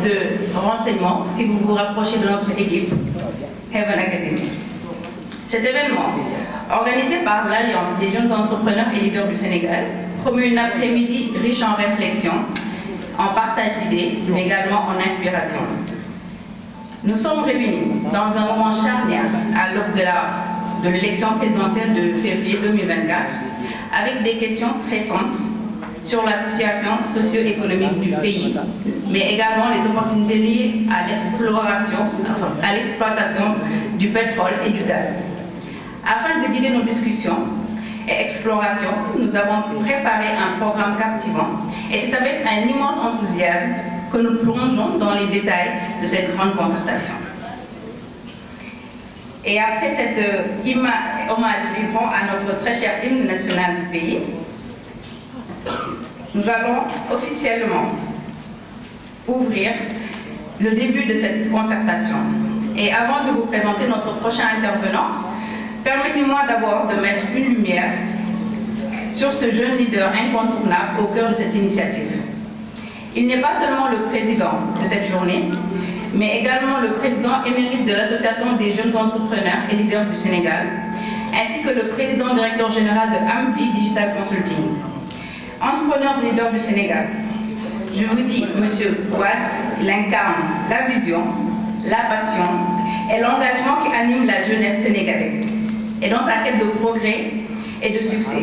de renseignement si vous vous rapprochez de notre équipe Heaven Academy. Cet événement, organisé par l'Alliance des jeunes entrepreneurs et leaders du Sénégal, promeut une après-midi riche en réflexion, en partage d'idées, mais également en inspiration. Nous sommes réunis dans un moment charnière à l'aube de l'élection présidentielle de février 2024, avec des questions pressantes sur la situation socio-économique du pays, mais également les opportunités liées à l'exploitation du pétrole et du gaz. Afin de guider nos discussions et explorations, nous avons préparé un programme captivant et c'est avec un immense enthousiasme que nous plongeons dans les détails de cette grande concertation. Et après cet hommage vibrant à notre très cher hymne national du pays, nous allons officiellement ouvrir le début de cette concertation. Et avant de vous présenter notre prochain intervenant, permettez-moi d'abord de mettre une lumière sur ce jeune leader incontournable au cœur de cette initiative. Il n'est pas seulement le président de cette journée, mais également le président émérite de l'Association des jeunes entrepreneurs et leaders du Sénégal, ainsi que le président directeur général de Amvi Digital Consulting. Entrepreneurs et leaders du Sénégal, je vous dis, Monsieur Watts, il incarne la vision, la passion et l'engagement qui anime la jeunesse sénégalaise. Et dans sa quête de progrès et de succès,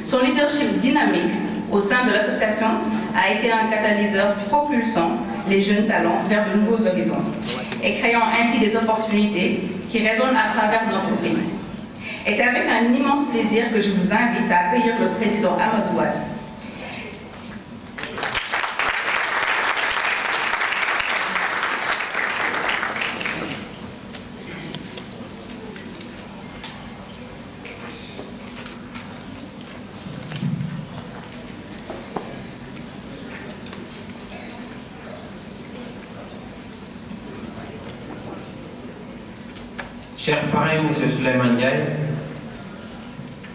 son leadership dynamique au sein de l'association a été un catalyseur propulsant les jeunes talents vers de nouveaux horizons et créant ainsi des opportunités qui résonnent à travers notre pays. Et c'est avec un immense plaisir que je vous invite à accueillir le président Amadou Watts. Cher parrain, M. Souleymane Ndiaye,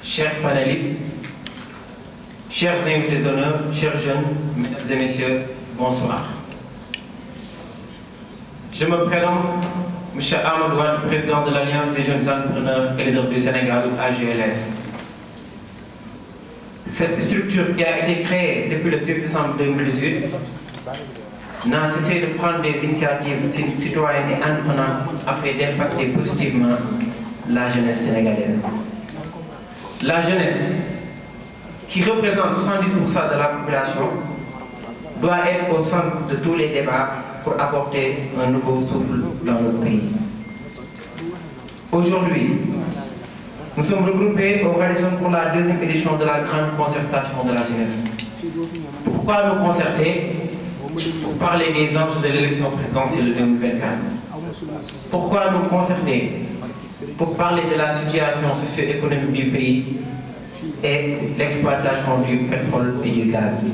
chers panélistes, chers invités d'honneur, chers jeunes, mesdames et messieurs, bonsoir. Je me prénomme M. Amadou Watts, président de l'Alliance des jeunes entrepreneurs et leaders du Sénégal, AJLS. Cette structure qui a été créée depuis le 6 décembre 2018 n'a cessé de prendre des initiatives citoyennes et entreprenantes afin d'impacter positivement la jeunesse sénégalaise. La jeunesse, qui représente 70% de la population, doit être au centre de tous les débats pour apporter un nouveau souffle dans notre pays. Aujourd'hui, nous sommes regroupés au Radisson pour la deuxième édition de la grande concertation de la jeunesse. Pourquoi nous concerter? Pour parler des enjeux de l'élection présidentielle de 2024. Pourquoi nous concerter? Pour parler de la situation socio-économique du pays et l'exploitation du pétrole et du gaz.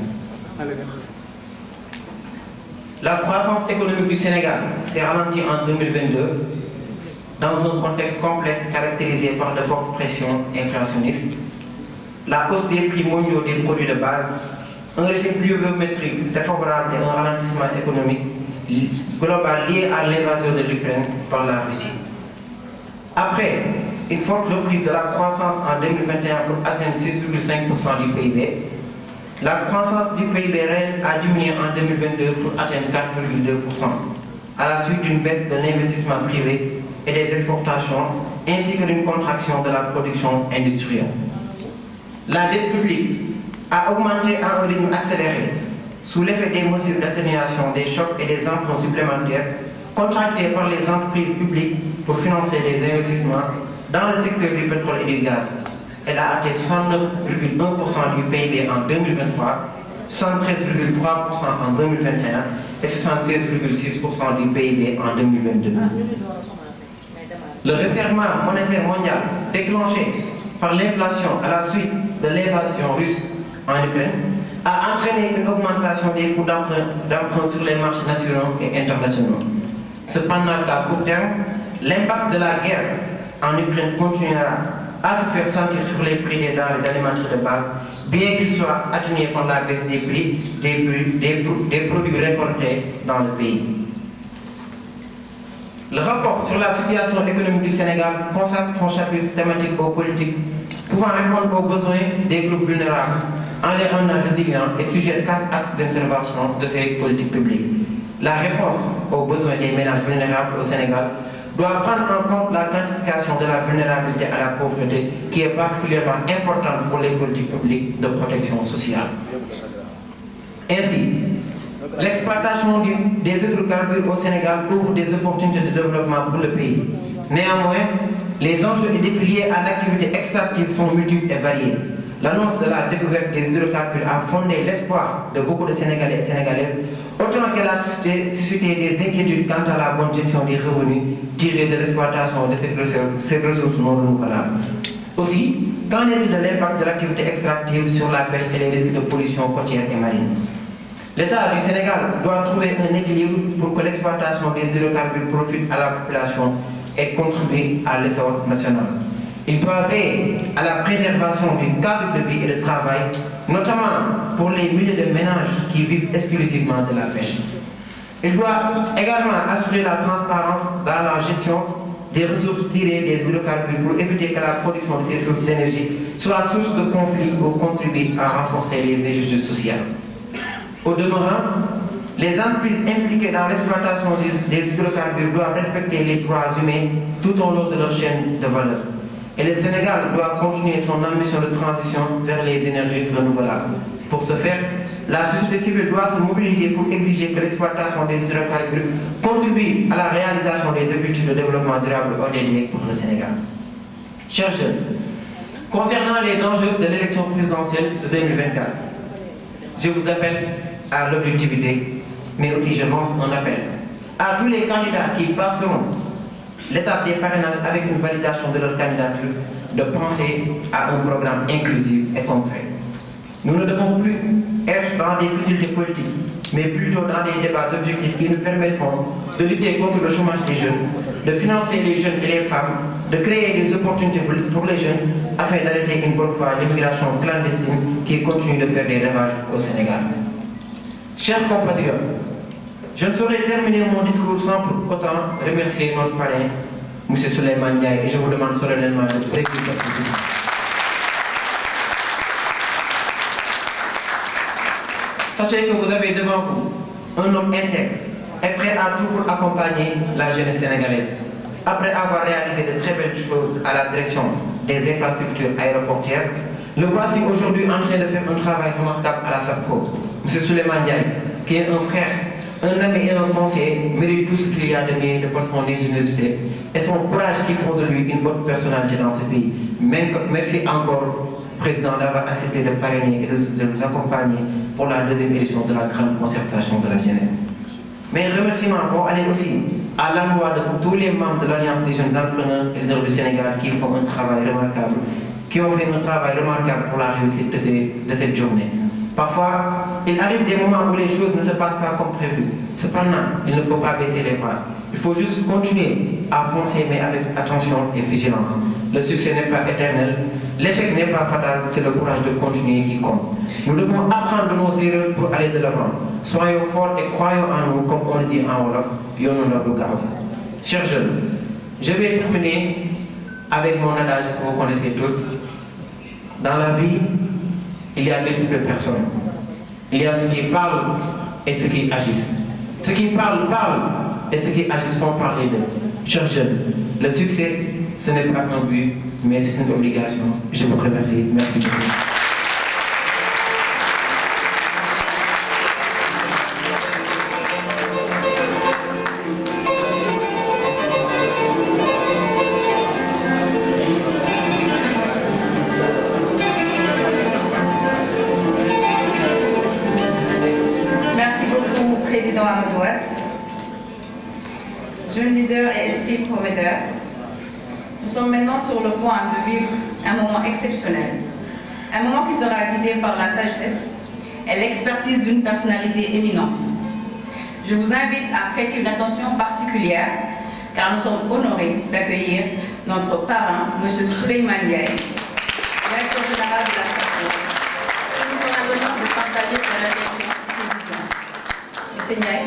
La croissance économique du Sénégal s'est ralentie en 2022 dans un contexte complexe caractérisé par de fortes pressions inflationnistes, la hausse des prix mondiaux des produits de base, un régime pluviométrique défavorable et un ralentissement économique global lié à l'invasion de l'Ukraine par la Russie. Après une forte reprise de la croissance en 2021 pour atteindre 6,5% du PIB, la croissance du PIB réel a diminué en 2022 pour atteindre 4,2%, à la suite d'une baisse de l'investissement privé et des exportations, ainsi que d'une contraction de la production industrielle. La dette publique a augmenté à un rythme accéléré sous l'effet des mesures d'atténuation des chocs et des emprunts supplémentaires contractés par les entreprises publiques pour financer les investissements dans le secteur du pétrole et du gaz. Elle a atteint 69,1% du PIB en 2023, 73,3% en 2021 et 76,6% du PIB en 2022. Le resserrement monétaire mondial déclenché par l'inflation à la suite de l'invasion russe en Ukraine a entraîné une augmentation des coûts d'emprunt sur les marchés nationaux et internationaux. Cependant qu'à court terme, l'impact de la guerre en Ukraine continuera à se faire sentir sur les prix des denrées alimentaires de base bien qu'il soit atténué par la baisse des prix des produits récoltés dans le pays. Le rapport sur la situation économique du Sénégal consacre son chapitre thématique aux politiques pouvant répondre aux besoins des groupes vulnérables en les rendant résilients et suggère 4 axes d'intervention de ces politiques publiques. La réponse aux besoins des ménages vulnérables au Sénégal doit prendre en compte la quantification de la vulnérabilité à la pauvreté qui est particulièrement importante pour les politiques publiques de protection sociale. Ainsi, l'exploitation des hydrocarbures au Sénégal ouvre des opportunités de développement pour le pays. Néanmoins, les enjeux et défis liés à l'activité extractive sont multiples et variés. L'annonce de la découverte des hydrocarbures a fondé l'espoir de beaucoup de Sénégalais et Sénégalaises, autant qu'elle a suscité des inquiétudes quant à la bonne gestion des revenus tirés de l'exploitation de ces ressources non renouvelables. Aussi, qu'en est-il de l'impact de l'activité extractive sur la pêche et les risques de pollution côtière et marine? L'État du Sénégal doit trouver un équilibre pour que l'exploitation des hydrocarbures profite à la population et contribue à l'effort national. Il doit veiller à la préservation du cadre de vie et de travail, notamment pour les milliers de ménages qui vivent exclusivement de la pêche. Il doit également assurer la transparence dans la gestion des ressources tirées des hydrocarbures pour éviter que la production de ces sources d'énergie soit source de conflits ou contribue à renforcer les injustices sociales. Au demeurant, les entreprises impliquées dans l'exploitation des hydrocarbures doivent respecter les droits humains tout au long de leur chaîne de valeur. Et le Sénégal doit continuer son ambition de transition vers les énergies renouvelables. Pour ce faire, la société civile doit se mobiliser pour exiger que l'exploitation des hydrocarbures contribue à la réalisation des objectifs de développement durable ODD pour le Sénégal. Chers jeunes, concernant les enjeux de l'élection présidentielle de 2024, je vous appelle à l'objectivité, mais aussi je lance un appel à tous les candidats qui passeront l'étape des parrainages avec une validation de leur candidature, de penser à un programme inclusif et concret. Nous ne devons plus être dans des futilités politiques, mais plutôt dans des débats objectifs qui nous permettront de lutter contre le chômage des jeunes, de financer les jeunes et les femmes, de créer des opportunités pour les jeunes afin d'arrêter une bonne fois l'immigration clandestine qui continue de faire des ravages au Sénégal. Chers compatriotes, je ne saurais terminer mon discours sans pour autant remercier notre parrain, M. Souleymane Ndiaye, et je vous demande solennellement de préciser cette visite. Sachez que vous avez devant vous un homme intègre et prêt à tout pour accompagner la jeunesse sénégalaise. Après avoir réalisé de très belles choses à la direction des infrastructures aéroportières, le voici aujourd'hui en train de faire un travail remarquable à la SAPCO. M. Souleymane Ndiaye, qui est un frère, un ami et un conseiller, mérite tout ce qu'il y a de mieux de bonne fond des universités et son courage qui font de lui une haute personnalité dans ce pays. Merci encore, Président, d'avoir accepté de parrainer et de nous accompagner pour la deuxième édition de la grande concertation de la jeunesse. Mes remerciements vont aller aussi à l'endroit de tous les membres de l'Alliance des jeunes entrepreneurs et leaders du Sénégal qui font un travail remarquable, qui ont fait un travail remarquable pour la réussite de cette journée. Parfois, il arrive des moments où les choses ne se passent pas comme prévu. Cependant, il ne faut pas baisser les bras. Il faut juste continuer à foncer, mais avec attention et vigilance. Le succès n'est pas éternel, l'échec n'est pas fatal, c'est le courage de continuer qui compte. Nous devons apprendre de nos erreurs pour aller de l'avant. Soyons forts et croyons en nous, comme on le dit en Wolof, chers jeunes, je vais terminer avec mon adage que vous connaissez tous. Dans la vie, il y a deux types de personnes. Il y a ceux qui parlent et ceux qui agissent. Ceux qui parlent et ceux qui agissent font parler d'eux. Chers jeunes, le succès, ce n'est pas un but, mais c'est une obligation. Je vous remercie. Merci beaucoup. Jeunes leaders et esprit prometteur, nous sommes maintenant sur le point de vivre un moment exceptionnel. Un moment qui sera guidé par la sagesse et l'expertise d'une personnalité éminente. Je vous invite à prêter une attention particulière car nous sommes honorés d'accueillir notre parrain, M. Souleymane Ndiaye, directeur général de la SAPCO. Monsieur Ndiaye.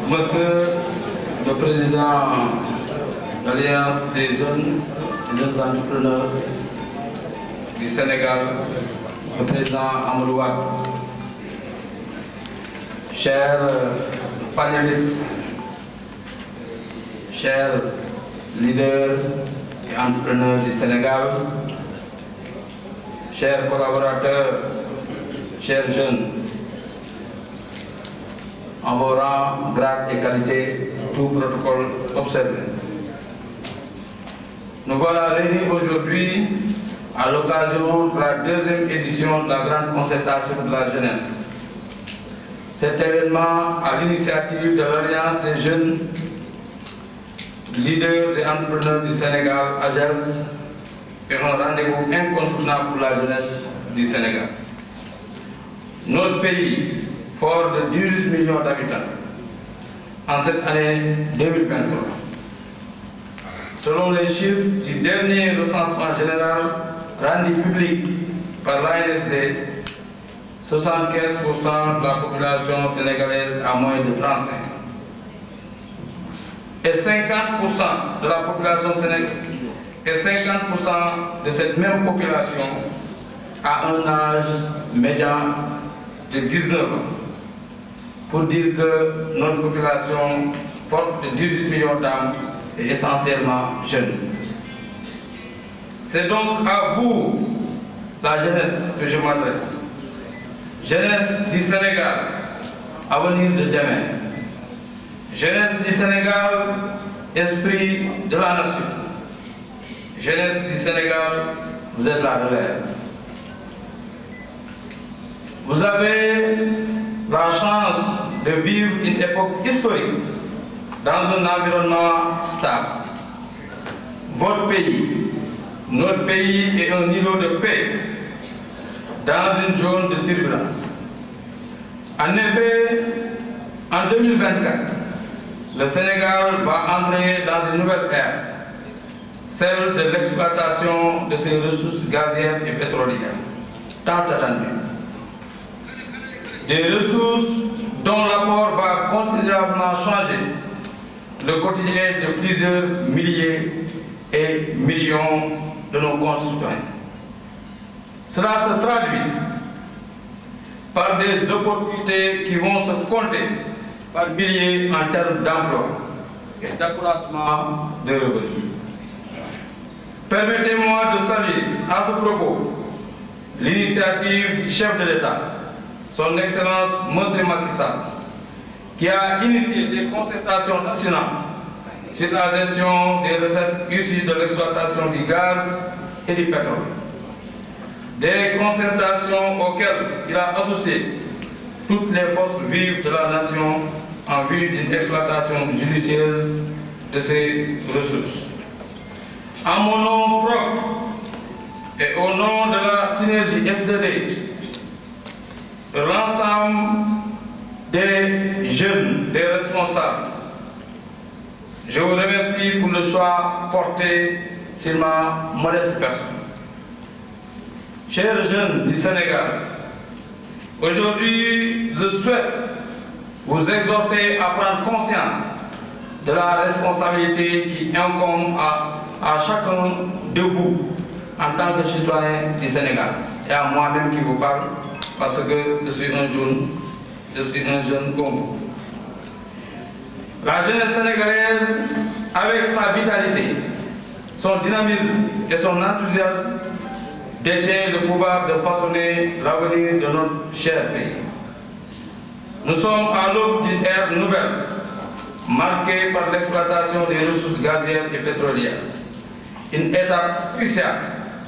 Monsieur le Président de l'Alliance des jeunes entrepreneurs du Sénégal, le Président Amadou Wade, chers panélistes, chers leaders et entrepreneurs du Sénégal, chers collaborateurs, chers jeunes, en vos rangs, grades et qualités, tout protocole observé. Nous voilà réunis aujourd'hui à l'occasion de la deuxième édition de la grande concertation de la jeunesse. Cet événement, à l'initiative de l'Alliance des jeunes leaders et entrepreneurs du Sénégal, AGELS, est un rendez-vous incontournable pour la jeunesse du Sénégal. Notre pays, fort de 18 millions d'habitants, en cette année 2023. Selon les chiffres du dernier recensement général rendu public par l'ANSD, 75% de la population sénégalaise a moins de 35 ans. Et 50% de la population sénégalaise et 50% de cette même population a un âge médian de 19 ans. Pour dire que notre population forte de 18 millions d'âmes est essentiellement jeune. C'est donc à vous, la jeunesse, que je m'adresse. Jeunesse du Sénégal, avenir de demain. Jeunesse du Sénégal, esprit de la nation. Jeunesse du Sénégal, vous êtes la relève. Vous avez la chance de vivre une époque historique dans un environnement stable. Votre pays, notre pays est un îlot de paix dans une zone de turbulence. En effet, en 2024, le Sénégal va entrer dans une nouvelle ère, celle de l'exploitation de ses ressources gazières et pétrolières, tant attendues. Des ressources dont l'apport va considérablement changer le quotidien de plusieurs milliers et millions de nos concitoyens. Cela se traduit par des opportunités qui vont se compter par milliers en termes d'emploi et d'accroissement des revenus. Permettez-moi de saluer à ce propos l'initiative du chef de l'État, Son Excellence M. Macky Sall, qui a initié des concertations nationales sur la gestion des recettes issues de l'exploitation du gaz et du pétrole. Des concertations auxquelles il a associé toutes les forces vives de la nation en vue d'une exploitation judicieuse de ces ressources. En mon nom propre et au nom de la synergie FDD, de l'ensemble des jeunes, des responsables, je vous remercie pour le choix porté sur ma modeste personne. Chers jeunes du Sénégal, aujourd'hui, je souhaite vous exhorter à prendre conscience de la responsabilité qui incombe à chacun de vous en tant que citoyen du Sénégal et à moi-même qui vous parle parce que je suis un jeune comme vous. La jeunesse sénégalaise, avec sa vitalité, son dynamisme et son enthousiasme, détient le pouvoir de façonner l'avenir de notre cher pays. Nous sommes à l'aube d'une ère nouvelle, marquée par l'exploitation des ressources gazières et pétrolières, une étape cruciale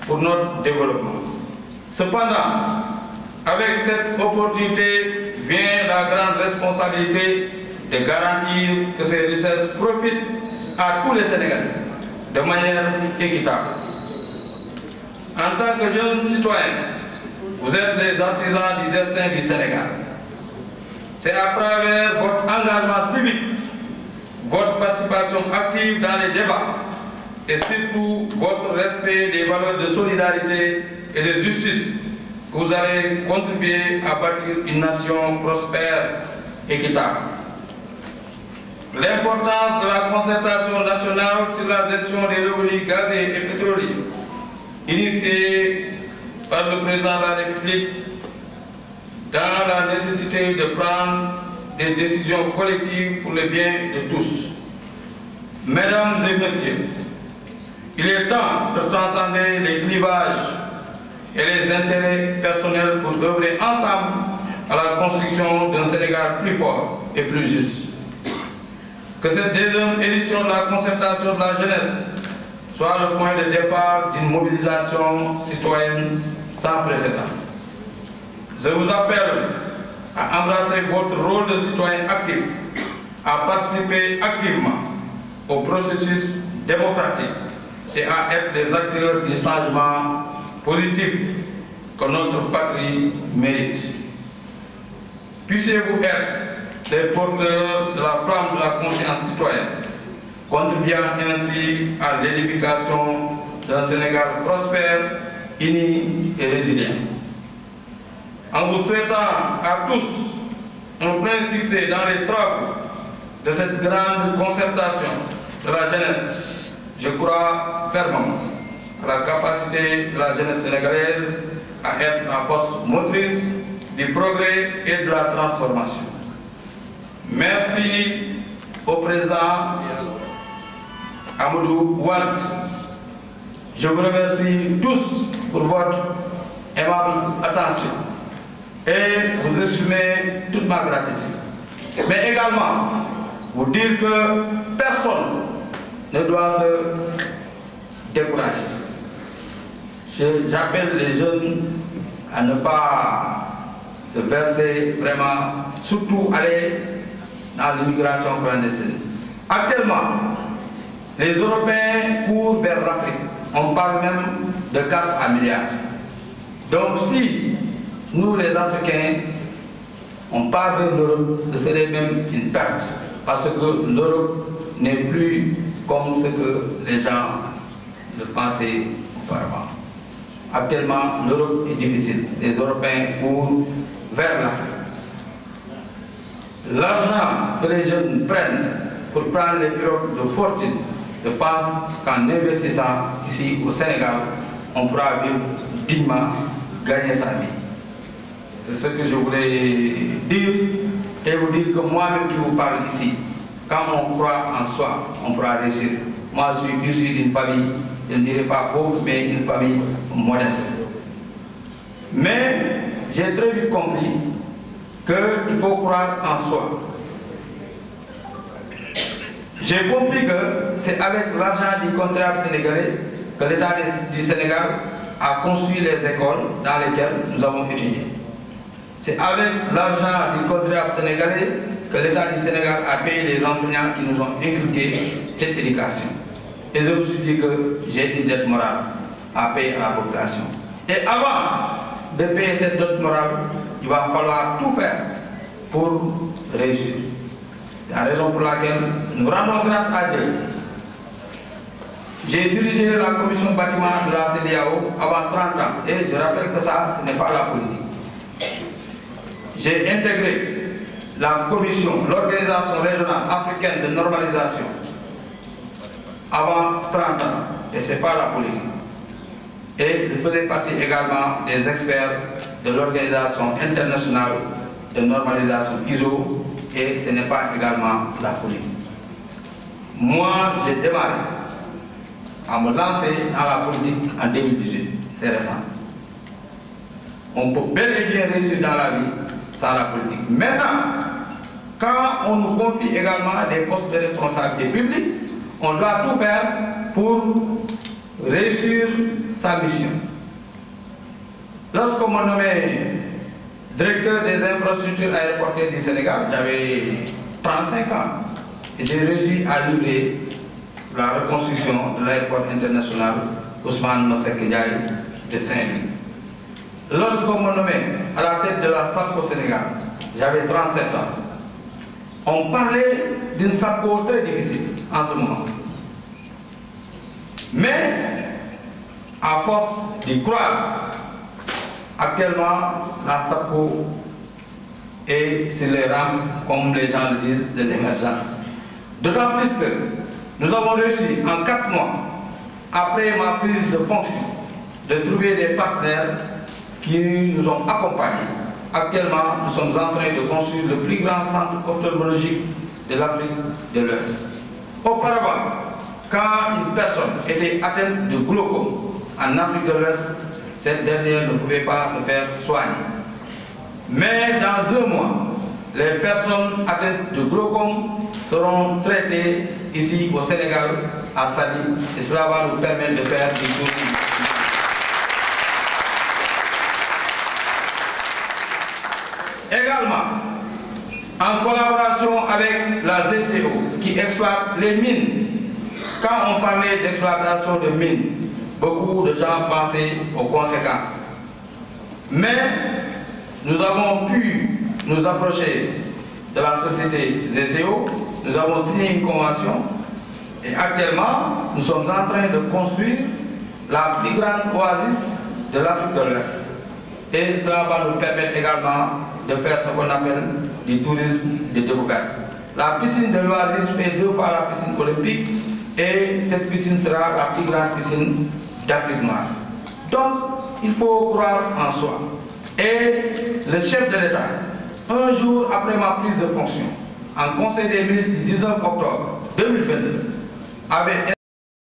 pour notre développement. Cependant, avec cette opportunité vient la grande responsabilité de garantir que ces richesses profitent à tous les Sénégalais de manière équitable. En tant que jeune citoyen, vous êtes les artisans du destin du Sénégal. C'est à travers votre engagement civique, votre participation active dans les débats et surtout votre respect des valeurs de solidarité et de justice que vous allez contribuer à bâtir une nation prospère et équitable. L'importance de la concertation nationale sur la gestion des revenus gaziers et pétroliers, initiée par le président de la République, dans la nécessité de prendre des décisions collectives pour le bien de tous. Mesdames et messieurs, il est temps de transcender les clivages et les intérêts personnels pour œuvrer ensemble à la construction d'un Sénégal plus fort et plus juste. Que cette deuxième édition de la concertation de la jeunesse soit le point de départ d'une mobilisation citoyenne sans précédent. Je vous appelle à embrasser votre rôle de citoyen actif, à participer activement au processus démocratique et à être des acteurs du changement positif que notre patrie mérite. Puissiez-vous être les porteurs de la flamme de la conscience citoyenne, contribuant ainsi à l'édification d'un Sénégal prospère, uni et résilient. En vous souhaitant à tous un plein succès dans les travaux de cette grande concertation de la jeunesse, je crois fermement à la capacité de la jeunesse sénégalaise à être la force motrice du progrès et de la transformation. Merci au président Amadou Wade. Je vous remercie tous pour votre aimable attention et vous exprimer toute ma gratitude. Mais également, vous dire que personne ne doit se décourager. J'appelle les jeunes à ne pas se verser vraiment, surtout aller dans l'immigration clandestine. Actuellement, les Européens courent vers l'Afrique. On parle même de 4 à milliards. Donc si nous les Africains, on part vers l'Europe, ce serait même une perte. Parce que l'Europe n'est plus comme ce que les gens le pensaient auparavant. Actuellement, l'Europe est difficile. Les Européens courent vers l'Afrique. L'argent que les jeunes prennent pour prendre les pirogues de fortune, je pense qu'en investissant ici au Sénégal, on pourra vivre dignement, gagner sa vie. C'est ce que je voulais dire et vous dire que moi-même qui vous parle ici, quand on croit en soi, on pourra réussir. Moi, je suis issu d'une famille, je ne dirais pas pauvre, mais une famille modeste. Mais j'ai très vite compris qu'il faut croire en soi. J'ai compris que c'est avec l'argent du contribuable sénégalais que l'État du Sénégal a construit les écoles dans lesquelles nous avons étudié. C'est avec l'argent du contribuable sénégalais que l'État du Sénégal a payé les enseignants qui nous ont inculqué cette éducation. Et je me suis dit que j'ai une dette morale à payer à la population. Et avant de payer cette dette morale, il va falloir tout faire pour réussir. C'est la raison pour laquelle nous rendons grâce à Dieu. J'ai dirigé la commission bâtiment de la CEDEAO avant 30 ans et je rappelle que ça, ce n'est pas la politique. J'ai intégré la commission, l'organisation régionale africaine de normalisation avant 30 ans et ce n'est pas la politique. Et je faisais partie également des experts de l'organisation internationale de normalisation ISO et ce n'est pas également la politique. Moi, j'ai démarré à me lancer dans la politique en 2018, c'est récent. On peut bel et bien réussir dans la vie sans la politique. Maintenant, quand on nous confie également des postes de responsabilité publique, on doit tout faire pour réussir sa mission. Lorsqu'on m'a nommé directeur des infrastructures aéroportuaires du Sénégal, j'avais 35 ans et j'ai réussi à livrer la reconstruction de l'aéroport international Ousmane Masseck Ndiaye de Saint-Louis. lorsqu'on me nommait à la tête de la SAPCO Sénégal, j'avais 37 ans. On parlait d'une SAPCO très difficile en ce moment. Mais, à force d'y croire, actuellement, la SAPCO est sur les rames, comme les gens le disent, de l'émergence. D'autant plus que nous avons réussi en 4 mois, après ma prise de fonction, de trouver des partenaires qui nous ont accompagnés. Actuellement, nous sommes en train de construire le plus grand centre ophtalmologique de l'Afrique de l'Ouest. Auparavant, quand une personne était atteinte de glaucome en Afrique de l'Ouest, cette dernière ne pouvait pas se faire soigner. Mais dans 1 mois, les personnes atteintes de glaucome seront traitées ici au Sénégal, à Saly, et cela va nous permettre de faire des choses. Également, en collaboration avec la GCO qui exploite les mines. Quand on parlait d'exploitation de mines, beaucoup de gens pensaient aux conséquences. Mais nous avons pu nous approcher de la société GCO, nous avons signé une convention et actuellement nous sommes en train de construire la plus grande oasis de l'Afrique de l'Ouest. Et cela va nous permettre également de faire ce qu'on appelle du tourisme de découverte. La piscine de l'oasis fait 2 fois la piscine olympique et cette piscine sera la plus grande piscine d'Afrique noire. Donc, il faut croire en soi. Et le chef de l'État, un jour après ma prise de fonction, en Conseil des ministres du 19 octobre 2022, avait